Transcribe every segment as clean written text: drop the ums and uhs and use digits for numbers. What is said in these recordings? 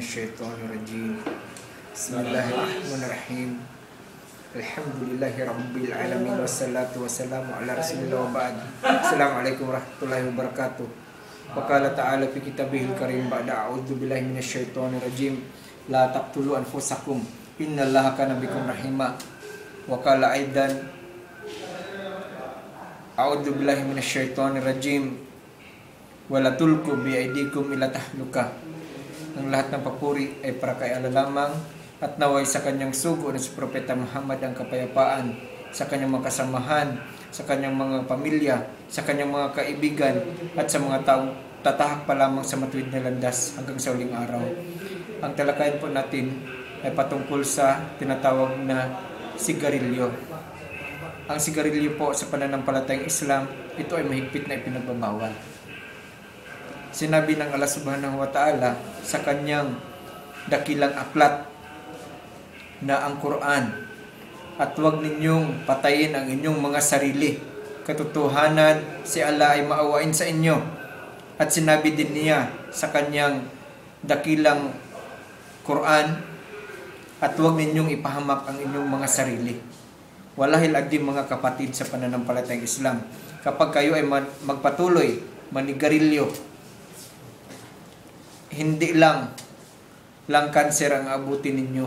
minasyaitonirrajim. Bismillahirrahmanirrahim. Alhamdulillahi rabbil alamin wassalatu wassalamu ala rasulillah wa ba'd. Assalamualaikum warahmatullahi wabarakatuh. Wa qala ta'ala fi kitabihil karim ba'da a'udzu billahi minasyaitonirrajim. La taqtulu anfusakum innallaha kana bikum rahima. Wa qala aidan a'udzu billahi minasyaitonirrajim. Wala tulku biaidikum ila tahluka. Ang lahat ng papuri ay para kay Allah lamang, at naway sa kanyang sugo na si Propeta Muhammad ang kapayapaan sa kanyang mga kasamahan, sa kanyang mga pamilya, sa kanyang mga kaibigan, at sa mga taong tatahak pa lamang sa matuwid na landas hanggang sa uling araw. Ang talakayan po natin ay patungkol sa tinatawag na sigarilyo. Ang sigarilyo po sa pananampalatayang Islam, ito ay mahigpit na ipinagbabawal. Sinabi ng Allah Subhanahu wa Ta'ala sa kanyang dakilang aklat na ang Quran, at huwag ninyong patayin ang inyong mga sarili. Katotohanan, si Allah ay maawain sa inyo. At sinabi din niya sa kanyang dakilang Quran, at huwag ninyong ipahamak ang inyong mga sarili. Walahil adim mga kapatid sa pananampalatayang Islam, kapag kayo ay magpatuloy manigarilyo, hindi lang cancer ang abutin ninyo,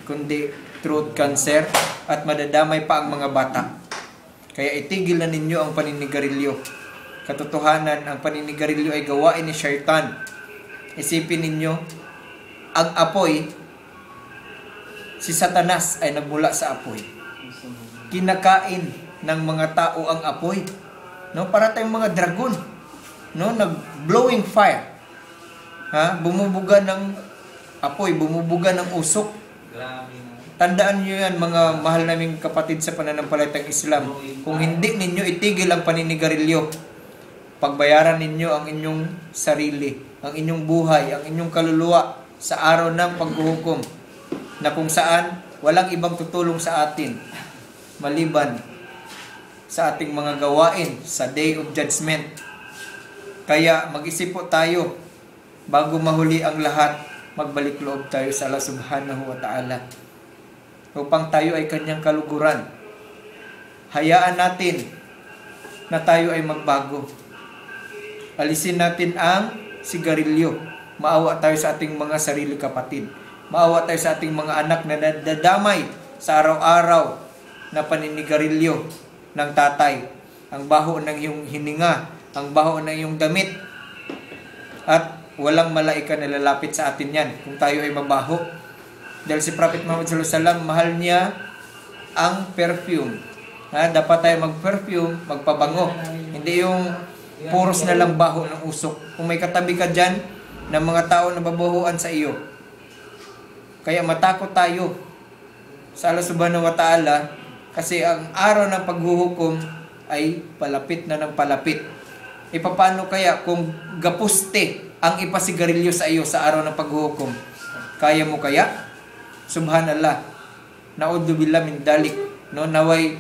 kundi throat cancer, at madadamay pa ang mga bata. Kaya itigil na ninyo ang paninigarilyo. Katotohanan, ang paninigarilyo ay gawain ni Shaitan. Isipin ninyo, ang apoy, si Satanas ay nagmula sa apoy. Kinakain ng mga tao ang apoy. No, para tayong mga dragon, no, nag-blowing fire. Bumubuga ng apoy, bumubuga ng usok. Tandaan nyo yan, mga mahal naming kapatid sa pananampalatayang Islam. Kung hindi ninyo itigil ang paninigarilyo, pagbayaran ninyo ang inyong sarili, ang inyong buhay, ang inyong kaluluwa sa araw ng paghuhukom, na kung saan walang ibang tutulong sa atin maliban sa ating mga gawain sa Day of Judgment. Kaya mag-isip po tayo, bago mahuli ang lahat, magbalik loob tayo sa Allah Subhanahu wa Ta'ala upang tayo ay kanyang kaluguran. Hayaan natin na tayo ay magbago. Alisin natin ang sigarilyo. Maawa tayo sa ating mga sarili kapatid. Maawa tayo sa ating mga anak na nadadamay sa araw-araw na paninigarilyo ng tatay. Ang baho ng iyong hininga, ang baho ng iyong damit, at walang malaika na lalapit sa atin yan kung tayo ay mabaho. Dahil si Prophet Muhammad sallallahu alaihi wasallam, mahal niya ang perfume. Dapat tayo mag-perfume, magpabango. Hindi yung puros na lang baho ng usok. Kung may katabi ka dyan ng mga tao na babahuan sa iyo, kaya matakot tayo sa Allah Subhanahu wa Ta'ala, kasi ang araw ng paghuhukom ay palapit na ng palapit. Ipapano kaya kung gapuste ang ipasigarilyo sa iyo sa araw ng paghuhukom? Kaya mo kaya? Subhanallah. Na'udzubillah min dalik. No, naway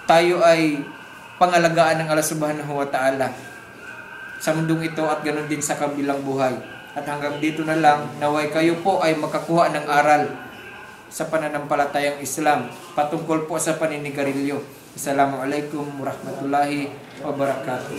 tayo ay pangalagaan ng Allah Subhanahu wa Ta'ala sa mundong ito at ganoon din sa kabilang buhay. At hanggang dito na lang, naway kayo po ay makakuha ng aral sa pananampalatayang Islam patungkol po sa paninigarilyo. Assalamualaikum warahmatullahi wabarakatuh.